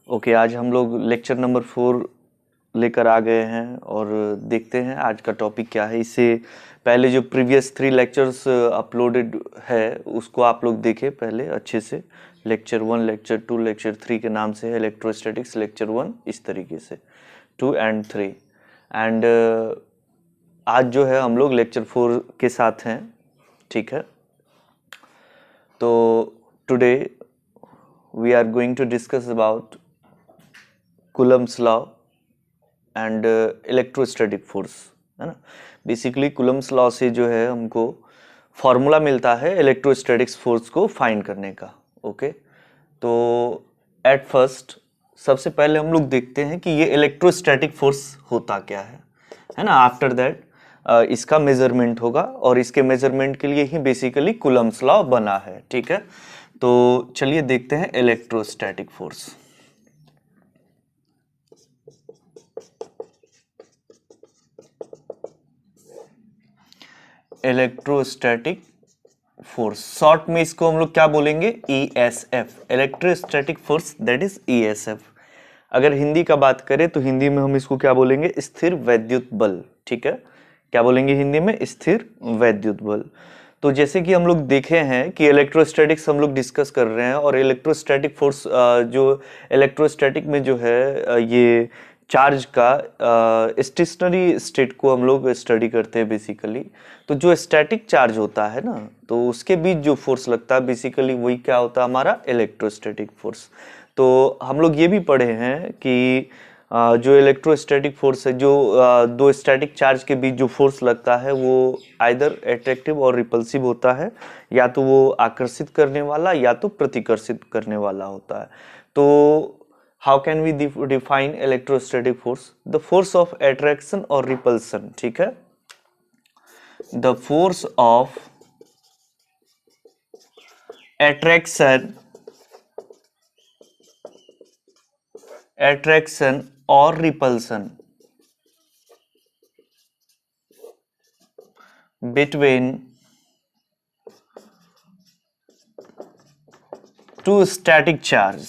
Okay, आज हम लोग लेक्चर नंबर 4 लेकर आ गए हैं और देखते हैं आज का टॉपिक क्या है। इससे पहले जो प्रीवियस 3 लेक्चर्स अपलोडेड है उसको आप लोग देखें पहले अच्छे से। लेक्चर 1, लेक्चर 2, लेक्चर 3 के नाम से है इलेक्ट्रोस्टैटिक्स लेक्चर 1, इस तरीके से 2 एंड 3 एंड आज जो है हम लोग लेक्चर 4 के साथ हैं, ठीक है। तो today we are going to discuss about Coulomb's law and electrostatic force, है ना। बेसिकली कूलम्स लॉ से जो है हमको फॉर्मूला मिलता है इलेक्ट्रोस्टैटिक्स फोर्स को फाइंड करने का। ओके, तो एट फर्स्ट सबसे पहले हम लोग देखते हैं कि ये इलेक्ट्रोस्टैटिक फोर्स होता क्या है ना। आफ्टर दैट इसका मेजरमेंट होगा और इसके मेजरमेंट के लिए ही बेसिकली कूलम्स लॉ बना है, ठीक है। तो चलिए देखते हैं electrostatic force. Electrostatic force, short में इसको हम लोग क्या बोलेंगे, ESF, electrostatic force, that is ESF। अगर हिंदी का बात करें तो हिंदी में हम इसको क्या बोलेंगे, स्थिर वैद्युत बल, ठीक है। क्या बोलेंगे हिंदी में, स्थिर वैद्युत बल। तो जैसे कि हम लोग देखे हैं कि इलेक्ट्रोस्टैटिक्स हम लोग डिस्कस कर रहे हैं और इलेक्ट्रोस्टैटिक फोर्स जो इलेक्ट्रोस्टैटिक में जो है ये चार्ज का स्टेशनरी स्टेट को हम लोग स्टडी करते हैं बेसिकली। तो जो स्टैटिक चार्ज होता है ना, तो उसके बीच जो फोर्स लगता है बेसिकली वही क्या होता है, हमारा इलेक्ट्रोस्टैटिक फोर्स। तो हम लोग ये भी पढ़े हैं कि जो इलेक्ट्रोस्टैटिक फोर्स है, जो दो स्टैटिक चार्ज के बीच जो फोर्स लगता है वो आइदर अट्रैक्टिव और रिपल्सिव होता है, या तो वो आकर्षित करने वाला या तो प्रतिकर्षित करने वाला होता है। तो how can we define electrostatic force, the force of attraction और रिपल्सन, ठीक है। The force of attraction or repulsion between two static charge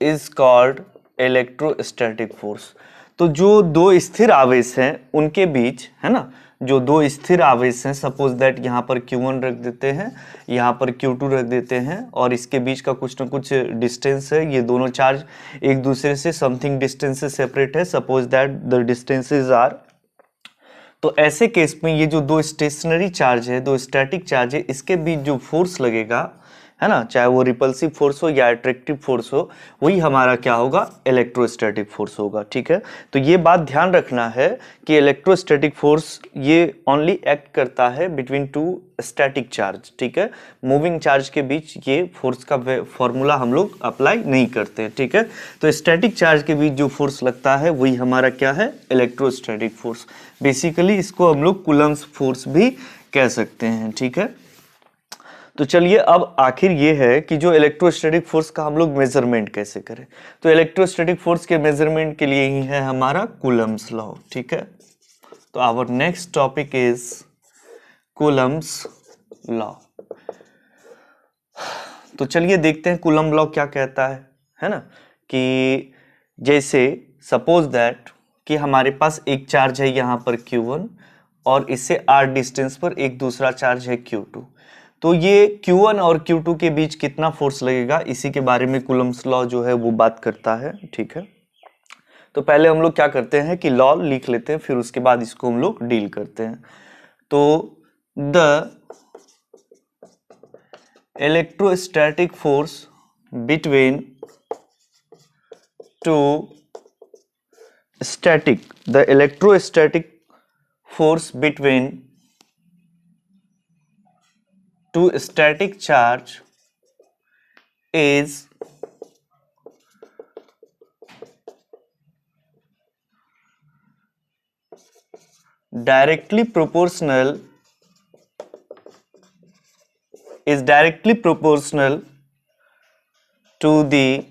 is called electrostatic force। तो जो दो स्थिर आवेश हैं उनके बीच, है ना, जो दो स्थिर आवेश हैं, सपोज दैट यहाँ पर Q1 रख देते हैं, यहाँ पर Q2 रख देते हैं और इसके बीच का कुछ ना कुछ डिस्टेंस है, ये दोनों चार्ज एक दूसरे से समथिंग डिस्टेंस से सेपरेट है, suppose that the distances are. तो ऐसे केस में ये जो दो स्टेशनरी चार्ज है, दो स्टैटिक चार्ज है, इसके बीच जो फोर्स लगेगा, है ना, चाहे वो रिपल्सिव फोर्स हो या अट्रैक्टिव फोर्स हो, वही हमारा क्या होगा, इलेक्ट्रोस्टैटिक फोर्स होगा, ठीक है। तो ये बात ध्यान रखना है कि इलेक्ट्रोस्टैटिक फोर्स ये ओनली एक्ट करता है बिटवीन टू स्टैटिक चार्ज, ठीक है। मूविंग चार्ज के बीच ये फोर्स का फॉर्मूला हम लोग अप्लाई नहीं करते, ठीक है। तो स्टैटिक चार्ज के बीच जो फोर्स लगता है वही हमारा क्या है, इलेक्ट्रोस्टैटिक फोर्स। बेसिकली इसको हम लोग कूलम्स फोर्स भी कह सकते हैं, ठीक है। तो चलिए अब आखिर ये है कि जो इलेक्ट्रोस्टैटिक फोर्स का हम लोग मेजरमेंट कैसे करें। तो इलेक्ट्रोस्टैटिक फोर्स के मेजरमेंट के लिए ही है हमारा कूलम्स लॉ, ठीक है। तो our next topic is Coulomb's law. तो चलिए देखते हैं कूलम लॉ क्या कहता है ना, कि जैसे सपोज दैट कि हमारे पास एक चार्ज है यहाँ पर Q1 और इससे r डिस्टेंस पर एक दूसरा चार्ज है Q2। तो ये Q1 और Q2 के बीच कितना फोर्स लगेगा, इसी के बारे में कूलम्स लॉ जो है वो बात करता है, ठीक है। तो पहले हम लोग क्या करते हैं कि लॉ लिख लेते हैं, फिर उसके बाद इसको हम लोग डील करते हैं। तो the electrostatic force between two static, the electrostatic force between two static charge is directly proportional to the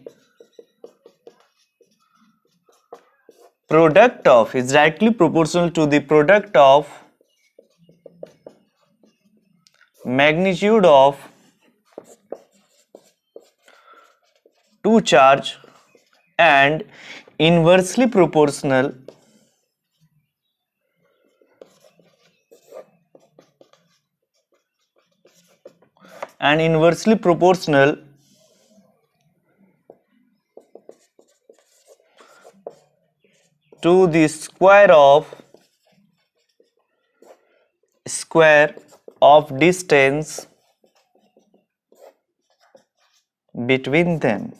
product of magnitude of to charge and inversely proportional to the square of distance between them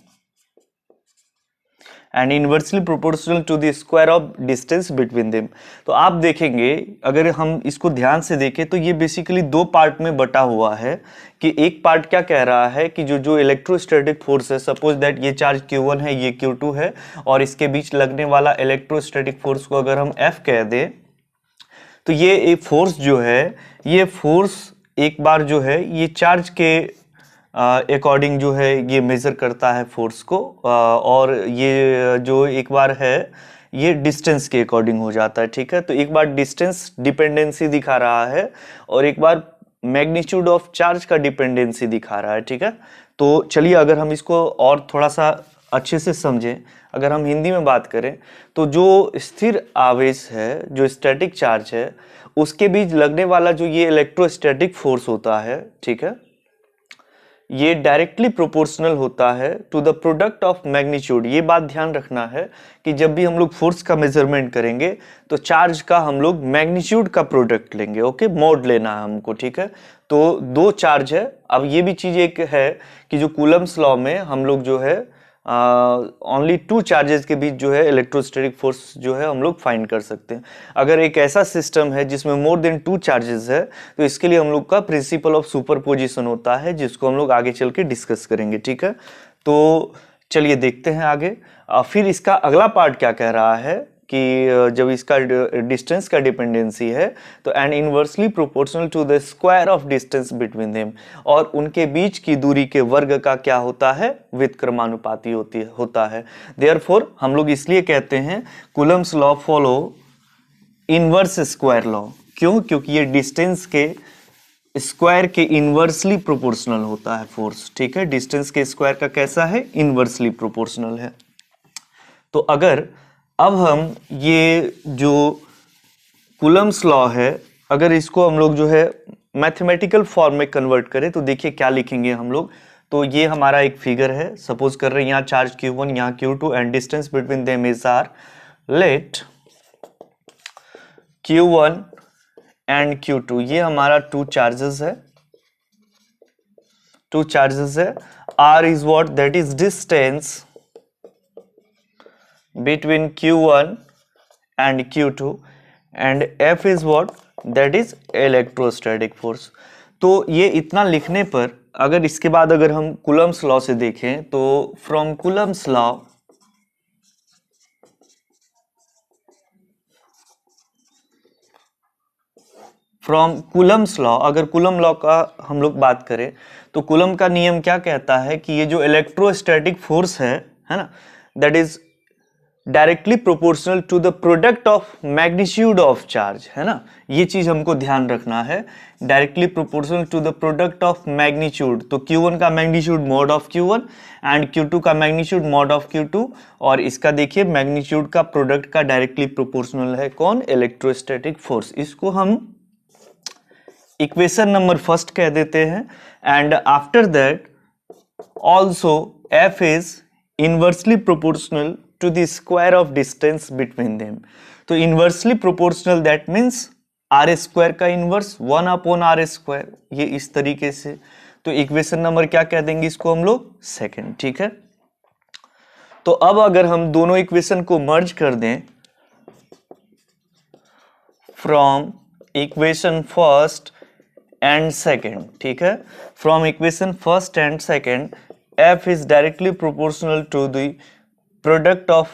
and inversely proportional to the square of distance between them। तो आप देखेंगे, अगर हम इसको ध्यान से देखें तो ये बेसिकली दो पार्ट में बटा हुआ है कि एक पार्ट क्या कह रहा है कि जो जो इलेक्ट्रोस्टैटिक फोर्स है, सपोज दैट ये चार्ज Q1 है, ये Q2 है, और इसके बीच लगने वाला इलेक्ट्रोस्टैटिक फोर्स को अगर हम F कह दें तो ये एक फोर्स जो है, ये फोर्स एक बार जो है ये चार्ज के अकॉर्डिंग जो है ये मेजर करता है फोर्स को, और ये जो एक बार है ये डिस्टेंस के अकॉर्डिंग हो जाता है। ठीक है, तो एक बार डिस्टेंस डिपेंडेंसी दिखा रहा है और एक बार मैग्नीट्यूड ऑफ चार्ज का डिपेंडेंसी दिखा रहा है। ठीक है, तो चलिए अगर हम इसको और थोड़ा सा अच्छे से समझें, अगर हम हिंदी में बात करें तो जो स्थिर आवेश है, जो स्टैटिक चार्ज है, उसके बीच लगने वाला जो ये इलेक्ट्रोस्टैटिक फोर्स होता है, ठीक है, ये डायरेक्टली प्रोपोर्शनल होता है to the product of magnitude. ये बात ध्यान रखना है कि जब भी हम लोग फोर्स का मेजरमेंट करेंगे तो चार्ज का हम लोग मैग्नीट्यूड का प्रोडक्ट लेंगे। ओके, मोड लेना है हमको। ठीक है, तो दो चार्ज है। अब ये भी चीज एक है कि जो कूलम्स लॉ में हम लोग जो है ओनली टू चार्जेस के बीच जो है इलेक्ट्रोस्टैटिक फोर्स जो है हम लोग फाइंड कर सकते हैं। अगर एक ऐसा सिस्टम है जिसमें मोर देन टू चार्जेस है तो इसके लिए हम लोग का प्रिंसिपल ऑफ सुपरपोजिशन होता है, जिसको हम लोग आगे चल के डिस्कस करेंगे। ठीक है, तो चलिए देखते हैं आगे। फिर इसका अगला पार्ट क्या कह रहा है कि जब इसका डिस्टेंस का डिपेंडेंसी है तो and inversely proportional to the square of distance between them, और उनके बीच की दूरी के वर्ग का क्या होता है, व्युत्क्रमानुपाती होता है। देयरफॉर हम लोग इसलिए कहते हैं Coulomb's law follow inverse square law. क्यों? क्योंकि ये डिस्टेंस के स्क्वायर के इनवर्सली प्रोपोर्शनल होता है फोर्स। ठीक है, डिस्टेंस के स्क्वायर का कैसा है, इनवर्सली प्रोपोर्शनल है। तो अगर अब हम ये जो कूलम्स लॉ है, अगर इसको हम लोग जो है मैथमेटिकल फॉर्म में कन्वर्ट करें तो देखिए क्या लिखेंगे हम लोग। तो ये हमारा एक फिगर है, सपोज कर रहे हैं यहाँ चार्ज Q1, यहाँ Q2 and distance between them is R, let Q1 and Q2, ये हमारा टू चार्जेस है। R is what, that is distance between Q1 and Q2 and F is what, that is electrostatic force। तो ये इतना लिखने पर अगर इसके बाद अगर हम कूलम्स लॉ से देखें तो फ्रॉम कूलम्स लॉ, अगर कूलम लॉ का हम लोग बात करें तो कूलम का नियम क्या कहता है कि ये जो इलेक्ट्रोस्टैटिक फोर्स है ना, that is directly proportional to the product of magnitude of charge, है ना। ये चीज हमको ध्यान रखना है, directly proportional to the product of magnitude. तो Q1 का magnitude mod of Q1 and Q2 का मैग्नीट्यूड मॉड ऑफ Q2, और इसका देखिए मैग्नीट्यूड का प्रोडक्ट का डायरेक्टली प्रोपोर्शनल है कौन, इलेक्ट्रोस्टैटिक फोर्स। इसको हम इक्वेशन नंबर फर्स्ट कह देते हैं। And after that also F is inversely proportional to the square of distance between them। तो inversely proportional that means R square का इनवर्स 1/r², ये इस तरीके से। तो इक्वेशन नंबर क्या कह देंगे इसको हम लोग, सेकंड। ठीक है, तो अब अगर हम दोनों इक्वेशन को मर्ज कर दें from equation first and second, ठीक है, from equation first and second F is directly proportional to the product of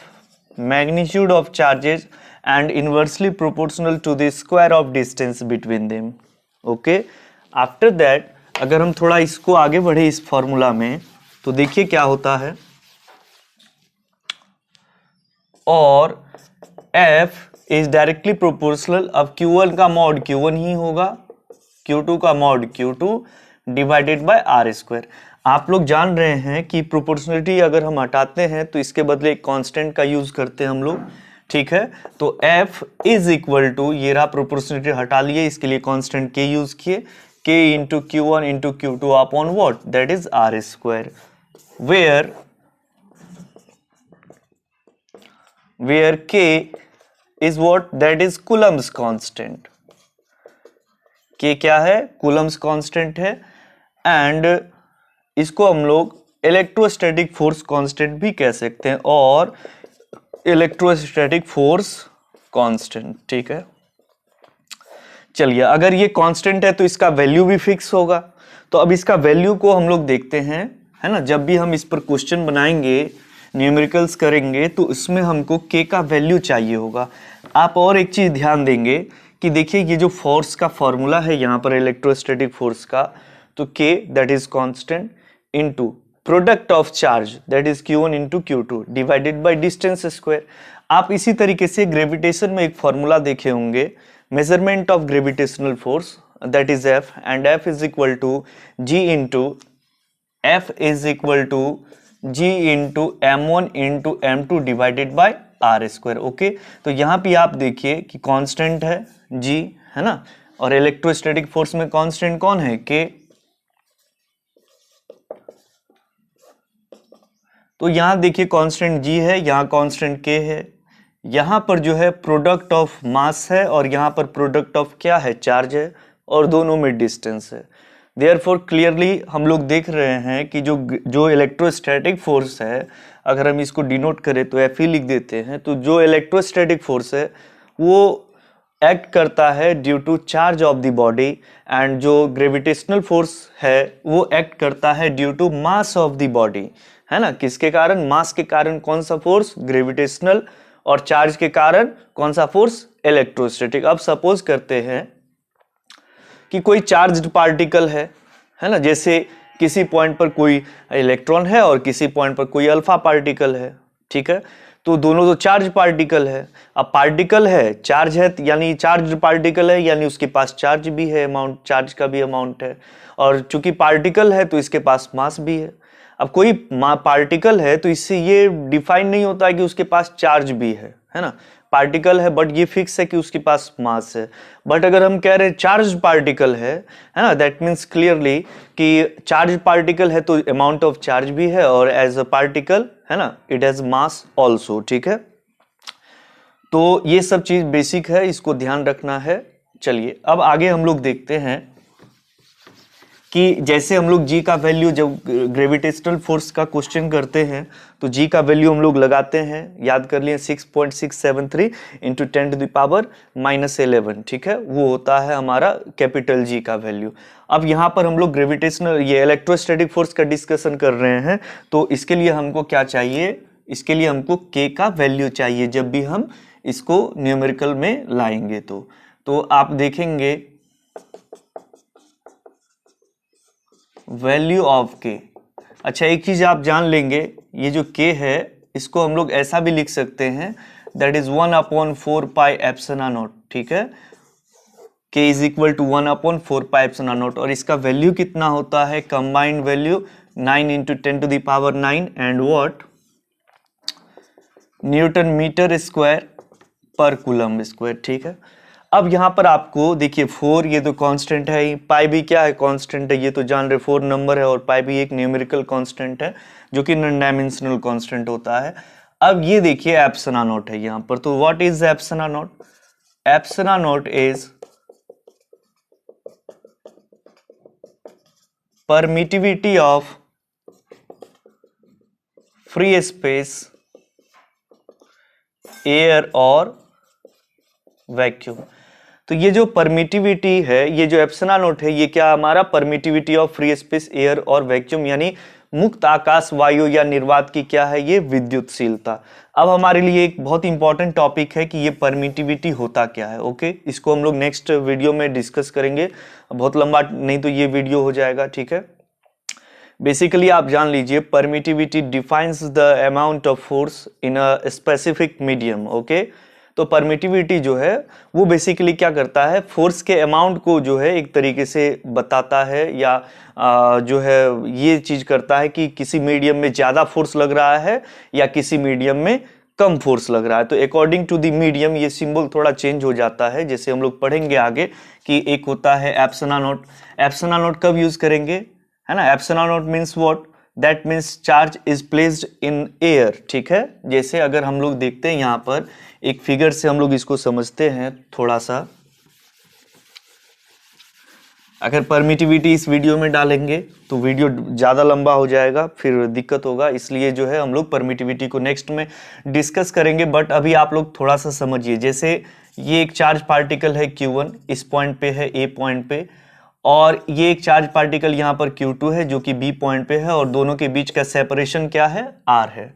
magnitude of charges and inversely proportional to the square of distance between them। okay, after that अगर हम थोड़ा इसको आगे बढ़े इस formula में तो देखिए क्या होता है, और F is directly proportional, अब Q1 का मॉड Q1 ही होगा, Q2 का mod Q2 divided by R square. आप लोग जान रहे हैं कि प्रोपोर्शनलिटी अगर हम हटाते हैं तो इसके बदले एक कांस्टेंट का यूज करते हैं हम लोग, ठीक है। तो F इज इक्वल टू, ये रहा प्रोपोर्शनलिटी हटा लिए, इसके लिए कांस्टेंट K यूज किए, K into Q1 into Q2 upon what, that is R square, where K is what, that is Coulomb's constant. K क्या है, कूलम्स कांस्टेंट है, एंड इसको हम लोग इलेक्ट्रोस्टैटिक फोर्स कांस्टेंट भी कह सकते हैं, और इलेक्ट्रोस्टैटिक फोर्स कांस्टेंट, ठीक है। चलिए, अगर ये कांस्टेंट है तो इसका वैल्यू भी फिक्स होगा। तो अब इसका वैल्यू को हम लोग देखते हैं, है ना। जब भी हम इस पर क्वेश्चन बनाएंगे, न्यूमेरिकल्स करेंगे, तो इसमें हमको K का वैल्यू चाहिए होगा। आप और एक चीज ध्यान देंगे कि देखिए ये जो फोर्स का फॉर्मूला है यहाँ पर इलेक्ट्रोस्टैटिक फोर्स का, तो K that is constant into product of charge that is Q1 into Q2 divided by distance square. आप इसी तरीके से ग्रेविटेशन में एक फॉर्मूला देखे होंगे, measurement of gravitational force that is F, and F is equal to G into M1 into M2 divided by R square. Okay, तो यहाँ पे आप देखिए कि कांस्टेंट है G, है ना, और इलेक्ट्रोस्टैटिक फोर्स में कांस्टेंट कौन है, K। तो यहां देखिए कांस्टेंट G है, यहां कांस्टेंट K है, यहां पर जो है प्रोडक्ट ऑफ मास है, और यहां पर प्रोडक्ट ऑफ क्या है, चार्ज है, और दोनों में डिस्टेंस है। देयरफॉर क्लियरली हम लोग देख रहे हैं कि जो इलेक्ट्रोस्टैटिक फोर्स है, अगर हम इसको डिनोट करें तो Fe लिख देते हैं, तो जो इलेक्ट्रोस्टैटिक फोर्स है वो एक्ट करता है due to charge of the body, and जो ग्रेविटेशनल फोर्स है वो एक्ट करता है due to mass of the body, है ना। किसके कारण, मास के कारण कौन सा फोर्स, ग्रेविटेशनल, और चार्ज के कारण कौन सा फोर्स, इलेक्ट्रोस्टैटिक। अब सपोज करते हैं कि कोई चार्ज्ड पार्टिकल है ना, जैसे किसी पॉइंट पर कोई इलेक्ट्रॉन है और किसी पॉइंट पर कोई अल्फा पार्टिकल है, ठीक है। तो दोनों तो चार्ज पार्टिकल है। अब पार्टिकल है, चार्ज है, यानी चार्ज पार्टिकल है, यानी उसके पास चार्ज भी है, अमाउंट चार्ज का भी अमाउंट है, और चूंकि पार्टिकल है तो इसके पास मास भी है। अब कोई पार्टिकल है तो इससे ये डिफाइन नहीं होता है कि उसके पास चार्ज भी है ना। पार्टिकल है बट ये फिक्स है कि उसके पास मास है। बट अगर हम कह रहे हैं चार्ज पार्टिकल है ना, दैट मीन्स क्लियरली कि चार्ज पार्टिकल है तो अमाउंट ऑफ चार्ज भी है, और एज अ पार्टिकल, है ना, इट हैज मास ऑल्सो, ठीक है। तो ये सब चीज बेसिक है, इसको ध्यान रखना है। चलिए अब आगे हम लोग देखते हैं कि जैसे हम लोग G का वैल्यू, जब ग्रेविटेशनल फोर्स का क्वेश्चन करते हैं तो G का वैल्यू हम लोग लगाते हैं, याद कर लिए 6.673 इंटू 10⁻⁻11, ठीक है, वो होता है हमारा कैपिटल G का वैल्यू। अब यहाँ पर हम लोग ग्रेविटेशनल, ये इलेक्ट्रोस्टैटिक फोर्स का डिस्कशन कर रहे हैं, तो इसके लिए हमको क्या चाहिए, इसके लिए हमको K का वैल्यू चाहिए जब भी हम इसको न्यूमेरिकल में लाएंगे। तो आप देखेंगे वैल्यू ऑफ K। अच्छा, एक चीज आप जान लेंगे, ये जो K है इसको हम लोग ऐसा भी लिख सकते हैं, that is 1/4 pi epsilon naught, ठीक है। K is equal to 1/4 pi epsilon naught, और इसका वैल्यू कितना होता है, combined value 9 into 10⁻⁹ and what, newton metre square पर कूलम स्क्वायर, ठीक है। अब यहां पर आपको देखिए 4, ये तो कांस्टेंट है, पाई भी क्या है, कांस्टेंट है, ये तो जान रहे 4 नंबर है, और पाई भी एक न्यूमेरिकल कांस्टेंट है जो कि नॉन डायमेंशनल कांस्टेंट होता है। अब ये देखिए एप्सिलॉन नॉट है यहां पर, तो what is epsilon not, epsilon naught is permittivity of free space, air और वैक्यूम। तो ये जो परमिटिविटी है, ये जो एप्सिलॉन नॉट है, ये क्या हमारा permittivity of free space, air और वैक्यूम, यानी मुक्त आकाश, वायु या निर्वात की क्या है, ये विद्युतशीलता। अब हमारे लिए एक बहुत इंपॉर्टेंट टॉपिक है कि ये परमिटिविटी होता क्या है। ओके, इसको हम लोग नेक्स्ट वीडियो में डिस्कस करेंगे, बहुत लंबा नहीं तो ये वीडियो हो जाएगा, ठीक है। बेसिकली आप जान लीजिए, permittivity defines the amount of force in a specific medium. Okay, तो परमिटिविटी जो है वो बेसिकली क्या करता है, फोर्स के अमाउंट को जो है एक तरीके से बताता है, या जो है ये चीज करता है कि किसी मीडियम में ज्यादा फोर्स लग रहा है या किसी मीडियम में कम फोर्स लग रहा है। तो अकॉर्डिंग टू द मीडियम ये सिंबल थोड़ा चेंज हो जाता है, जैसे हम लोग पढ़ेंगे आगे कि एक होता है एप्सिलॉन नॉट। एप्सिलॉन नॉट कब यूज करेंगे, है ना, epsilon not means what, that means charge is placed in air, ठीक है। जैसे अगर हम लोग देखते हैं यहाँ पर एक फिगर से हम लोग इसको समझते हैं थोड़ा सा, अगर परमिटिविटी इस वीडियो में डालेंगे तो वीडियो ज़्यादा लंबा हो जाएगा, फिर दिक्कत होगा, इसलिए जो है हम लोग परमिटिविटी को नेक्स्ट में डिस्कस करेंगे। बट अभी आप लोग थोड़ा सा समझिए, जैसे ये एक चार्ज पार्टिकल है Q1, इस पॉइंट पे है A पॉइंट पे, और ये एक चार्ज पार्टिकल यहाँ पर Q2 है जो कि B पॉइंट पे है, और दोनों के बीच का सेपरेशन क्या है, R है।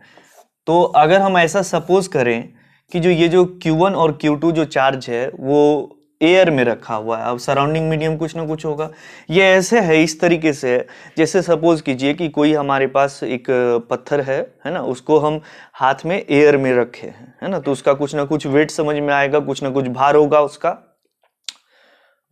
तो अगर हम ऐसा सपोज करें कि ये जो Q1 और Q2 जो चार्ज है वो एयर में रखा हुआ है, अब सराउंडिंग मीडियम कुछ ना कुछ होगा। ये ऐसे है, इस तरीके से है, जैसे सपोज कीजिए कि कोई हमारे पास एक पत्थर है ना, उसको हम हाथ में एयर में रखे हैं, है ना, तो उसका कुछ ना कुछ वेट समझ में आएगा, कुछ ना कुछ भार होगा उसका,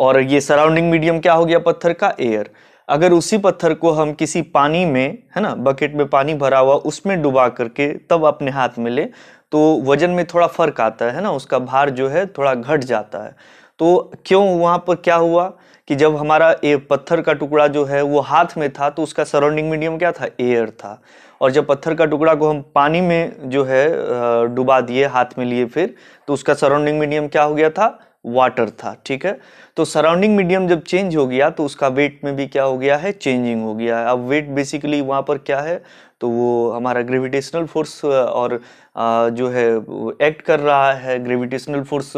और ये सराउंडिंग मीडियम क्या हो गया पत्थर का, एयर। अगर उसी पत्थर को हम किसी पानी में, है ना, बकेट में पानी भरा हुआ उसमें डुबा करके तब अपने हाथ में ले, तो वजन में थोड़ा फर्क आता है ना, उसका भार जो है थोड़ा घट जाता है। तो क्यों, वहां पर क्या हुआ कि जब हमारा ये पत्थर का टुकड़ा जो है वो हाथ में था तो उसका सराउंडिंग मीडियम क्या था, एयर था, और जब पत्थर का टुकड़ा को हम पानी में जो है डुबा दिए, हाथ में लिए फिर, तो उसका सराउंडिंग मीडियम क्या हो गया था, वाटर था, ठीक है। तो सराउंडिंग मीडियम जब चेंज हो गया तो उसका वेट में भी क्या हो गया है, चेंजिंग हो गया है। अब वेट बेसिकली वहां पर क्या है, तो वो हमारा ग्रेविटेशनल फोर्स और जो है एक्ट कर रहा है, ग्रेविटेशनल फोर्स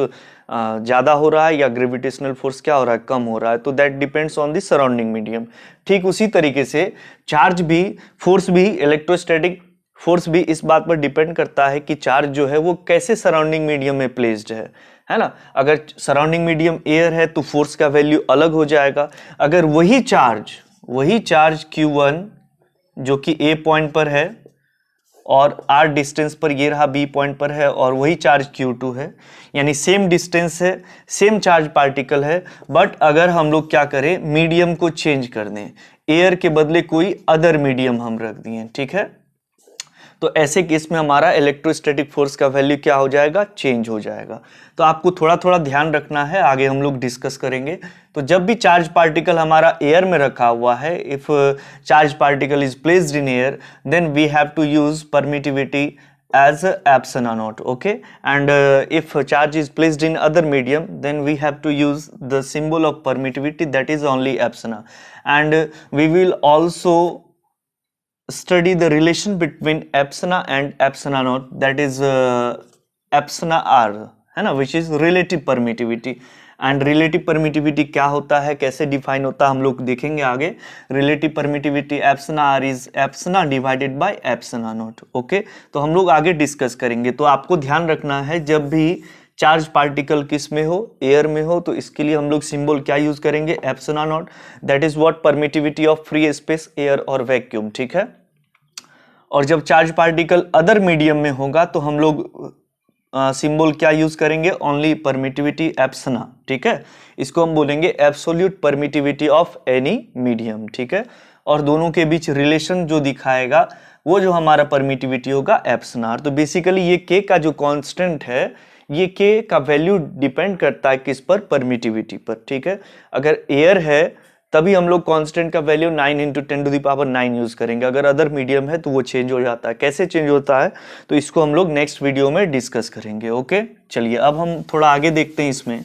ज़्यादा हो रहा है या ग्रेविटेशनल फोर्स क्या हो रहा है, कम हो रहा है, तो that depends on the surrounding medium. ठीक उसी तरीके से चार्ज भी, फोर्स भी, इलेक्ट्रोस्टैटिक फोर्स भी इस बात पर डिपेंड करता है कि चार्ज जो है वो कैसे सराउंडिंग मीडियम में प्लेस्ड है ना। अगर सराउंडिंग मीडियम एयर है तो फोर्स का वैल्यू अलग हो जाएगा। अगर वही चार्ज Q1 जो कि A पॉइंट पर है और R डिस्टेंस पर ये रहा B पॉइंट पर है, और वही चार्ज Q2 है, यानी सेम डिस्टेंस है, सेम चार्ज पार्टिकल है, बट अगर हम लोग क्या करें, मीडियम को चेंज कर दें, एयर के बदले कोई अदर मीडियम हम रख दिए, ठीक है, तो ऐसे केस में हमारा इलेक्ट्रोस्टैटिक फोर्स का वैल्यू क्या हो जाएगा, चेंज हो जाएगा। तो आपको थोड़ा थोड़ा ध्यान रखना है, आगे हम लोग डिस्कस करेंगे। तो जब भी चार्ज पार्टिकल हमारा एयर में रखा हुआ है, if charge particle is placed in air, then we have to use permittivity as epsilon naught, okay, and if charge is placed in other medium, then we have to use the symbol of permittivity, that is only epsilon, and we will also study the relation between epsilon and epsilon naught, that is epsilon r, है ना, which is relative permittivity। And relative permittivity क्या होता है, कैसे define होता है, हम लोग देखेंगे आगे। Relative permittivity epsilon R is epsilon divided by epsilon naught, okay, तो हम लोग आगे डिस्कस करेंगे। तो आपको ध्यान रखना है, जब भी चार्ज पार्टिकल किस में हो, एयर में हो, तो इसके लिए हम लोग सिंबल क्या यूज करेंगे, epsilon not, that is what permittivity of free space, air और वैक्यूम, ठीक है। और जब चार्ज पार्टिकल अदर मीडियम में होगा तो हम लोग सिंबल क्या यूज करेंगे, ओनली परमिटिविटी एप्सिलॉन, ठीक है, इसको हम बोलेंगे absolute permittivity of any medium, ठीक है। और दोनों के बीच रिलेशन जो दिखाएगा वो जो हमारा परमिटिविटी होगा एप्सिलॉन। तो बेसिकली ये के का जो कांस्टेंट है, ये के का वैल्यू डिपेंड करता है किस पर, परमिटिविटी पर, ठीक है। अगर एयर है तभी हम लोग कांस्टेंट का वैल्यू 9 × 10⁹ यूज करेंगे, अगर अदर मीडियम है तो वो चेंज हो जाता है। कैसे चेंज होता है तो इसको हम लोग नेक्स्ट वीडियो में डिस्कस करेंगे, ओके। चलिए अब हम थोड़ा आगे देखते हैं इसमें।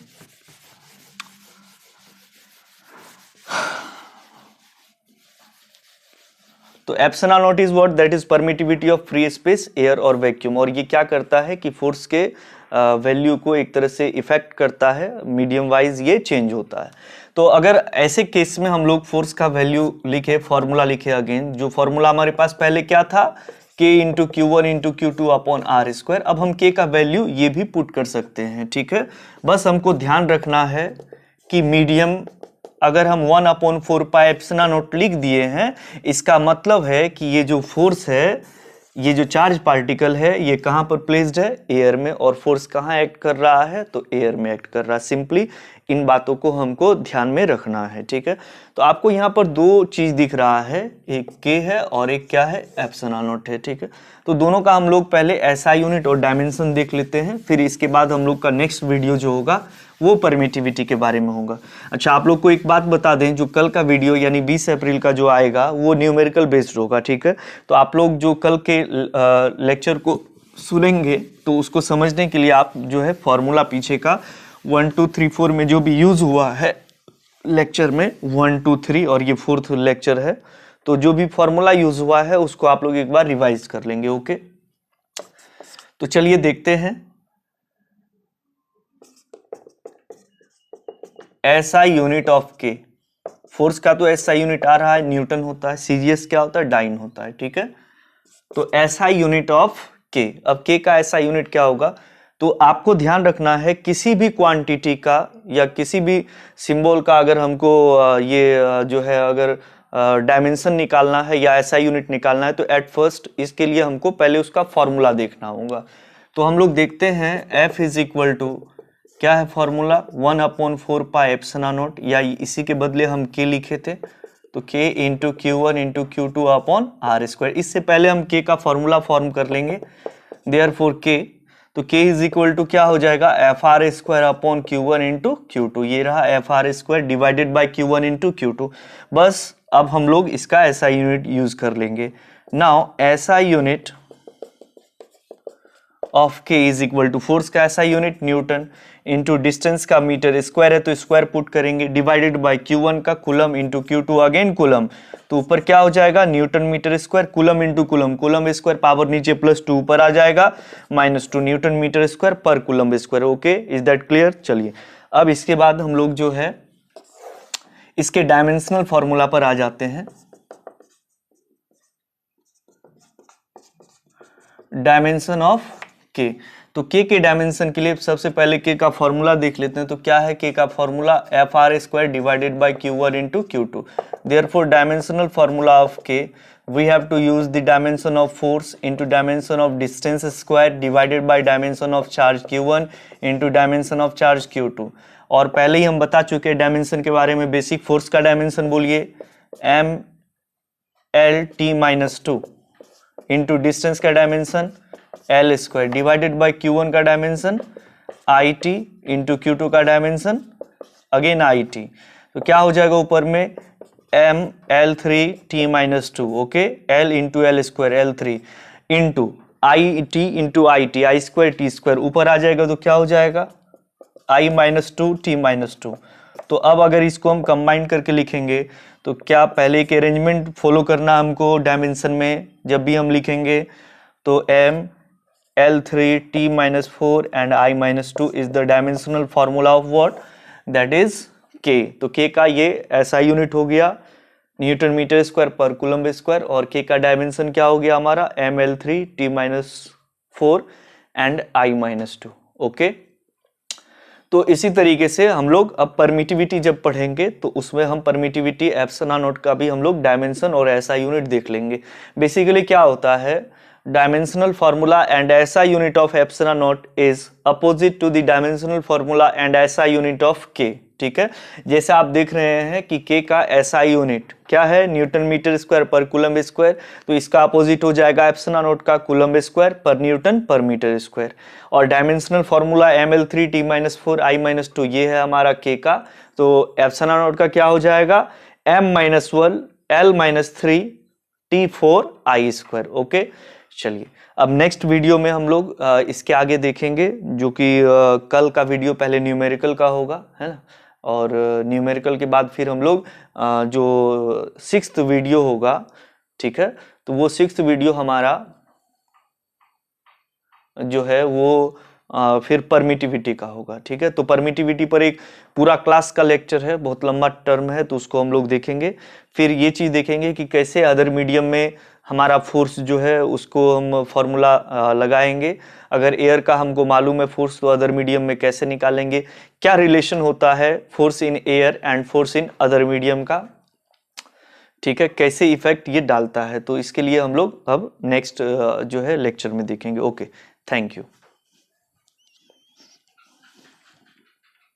तो epsilon naught is what, that is permittivity of free space, air और वैक्यूम, और ये क्या करता है कि फोर्स के वैल्यू को एक तरह से इफेक्ट करता है, मीडियम वाइज ये चेंज होता है। तो अगर ऐसे केस में हम लोग फोर्स का वैल्यू लिखे, फॉर्मूला लिखे, अगेन जो फॉर्मूला हमारे पास पहले क्या था, k × Q1 × Q2 upon r²। अब हम k का वैल्यू ये भी पुट कर सकते हैं, ठीक है। बस हमको ध्यान रखना है कि मीडियम अगर हम 1/4 पाई एप्सिलॉन नॉट लिख दिए हैं, इसका मतलब है कि ये जो फोर्स है ये जो चार्ज पार्टिकल है ये कहाँ पर प्लेस्ड है, एयर में, और फोर्स कहाँ एक्ट कर रहा है, तो एयर में एक्ट कर रहा है। सिंपली इन बातों को हमको ध्यान में रखना है, ठीक है। तो आपको यहाँ पर दो चीज दिख रहा है, एक के है और एक क्या है, एप्सिलॉन नॉट है, ठीक है। तो दोनों का हम लोग पहले एसआई यूनिट और डायमेंशन देख लेते हैं, फिर इसके बाद हम लोग का नेक्स्ट वीडियो जो होगा वो परमिटिविटी के बारे में होगा। अच्छा, आप लोग को एक बात बता दें, जो कल का वीडियो यानी 20 अप्रैल का जो आएगा वो न्यूमेरिकल बेस्ड होगा, ठीक है। तो आप लोग जो कल के लेक्चर को सुनेंगे तो उसको समझने के लिए आप जो है फॉर्मूला पीछे का 1 2 3 4 में जो भी यूज हुआ है लेक्चर में 1 2 3 और ये 4th लेक्चर है, तो जो भी फॉर्मूला यूज हुआ है उसको आप लोग एक बार रिवाइज कर लेंगे, ओके। तो चलिए देखते हैं। एसआई यूनिट ऑफ के, फोर्स का तो एसआई यूनिट आ रहा है, न्यूटन होता है, सीजीएस क्या होता है, डाइन होता है, ठीक है। तो एसआई यूनिट ऑफ के, अब के का एसआई यूनिट क्या होगा, तो आपको ध्यान रखना है किसी भी क्वांटिटी का या किसी भी सिंबल का अगर हमको ये जो है अगर डायमेंशन निकालना है या एसआई यूनिट निकालना है, तो एट फर्स्ट इसके लिए हमको पहले उसका फॉर्मूला देखना होगा। तो हम लोग देखते हैं F इज इक्वल टू क्या है फॉर्मूला, 1/4 पाई एप्सिलॉन नॉट, या इसी के बदले हम के लिखे थे तो k into Q1 into Q2 upon R square. इससे पहले हम k का फॉर्मूला फॉर्म कर लेंगे, देयरफॉर k, तो k इज इक्वल टू क्या हो जाएगा, F R square upon Q1 into Q2, ये रहा F R square divided by Q1 into Q2। बस अब हम लोग इसका एसआई यूनिट यूज कर लेंगे। Now SI unit of k is equal to force का SI unit newton into distance का मीटर स्क्वायर है तो स्क्वायर पुट करेंगे, डिवाइडेड बाय Q1 का coulomb into Q2 again coulomb, तो ऊपर क्या हो जाएगा newton metre square, coulomb into coulomb, coulomb square power नीचे +2 ऊपर आ जाएगा -2 न्यूटन मीटर स्क्वायर पर coulomb square, okay, is that clear. चलिए अब इसके बाद हम लोग जो है इसके डायमेंशनल फॉर्मूला पर आ जाते हैं। डायमेंशन ऑफ के, तो के डायमेंशन के लिए सबसे पहले के का फॉर्मूला देख लेते हैं। तो क्या है के का formula, F R square divided by Q1 into Q2, therefore dimensional formula of K we have to use the dimension of force into dimension of distance square divided by dimension of charge Q1 into dimension of charge Q2। और पहले ही हम बता चुके हैं dimension के बारे में, basic force का डायमेंशन बोलिए MLT-2 इंटू डिस्टेंस का dimension L square divided by Q1 का डायमेंशन IT इंटू Q2 का डायमेंशन अगेन IT, तो क्या हो जाएगा ऊपर में ML3T-2, okay, L into L square L3 into IT into IT I square T square ऊपर आ जाएगा, तो क्या हो जाएगा I-2T-2। तो अब अगर इसको हम कंबाइन करके लिखेंगे तो क्या पहले के अरेंजमेंट फॉलो करना हमको डायमेंशन में, जब भी हम लिखेंगे तो ML3T-4 and I-2 is the dimensional formula of what, that is K। तो K का ये ऐसा यूनिट हो गया न्यूटन मीटर स्क्वायर पर कूलम स्क्वायर, और K का डायमेंशन क्या हो गया हमारा ML3T-4 and I-2, ओके। तो इसी तरीके से हम लोग अब परमिटिविटी जब पढ़ेंगे तो उसमें हम परमिटिविटी एप्सिलॉन नॉट का भी हम लोग डायमेंशन और ऐसा यूनिट देख लेंगे। बेसिकली क्या होता है, dimensional formula and SI unit of epsilon naught is opposite to the dimensional formula and SI unit of K, ठीक है। जैसे आप देख रहे हैं कि के का एसआई यूनिट क्या है, न्यूटन मीटर स्क्वायर पर कूलम स्क्वायर, तो इसका अपोजिट हो जाएगा एप्सिलॉन नॉट का कूलम स्क्वायर पर न्यूटन पर मीटर स्क्वायर। और डायमेंशनल फार्मूला ML3T-4 I-2 ये है हमारा के का, तो एप्सिलॉन नॉट का क्या हो जाएगा M-1 L-3T-4 I square, okay. चलिए अब नेक्स्ट वीडियो में हम लोग इसके आगे देखेंगे, जो कि कल का वीडियो पहले न्यूमेरिकल का होगा, है ना, और न्यूमेरिकल के बाद फिर हम लोग जो 6th वीडियो होगा, ठीक है, तो वो 6th वीडियो हमारा जो है वो फिर परमिटिविटी का होगा, ठीक है। तो परमिटिविटी पर एक पूरा क्लास का लेक्चर है, बहुत लंबा टर्म है, तो उसको हम लोग देखेंगे। फिर ये चीज देखेंगे कि कैसे अदर मीडियम में हमारा फोर्स जो है उसको हम फॉर्मूला लगाएंगे, अगर एयर का हमको मालूम है फोर्स तो अदर मीडियम में कैसे निकालेंगे, क्या रिलेशन होता है force in air and force in other medium का। ठीक है, कैसे इफेक्ट ये डालता है, तो इसके लिए हम लोग अब नेक्स्ट जो है लेक्चर में देखेंगे। Okay, thank you.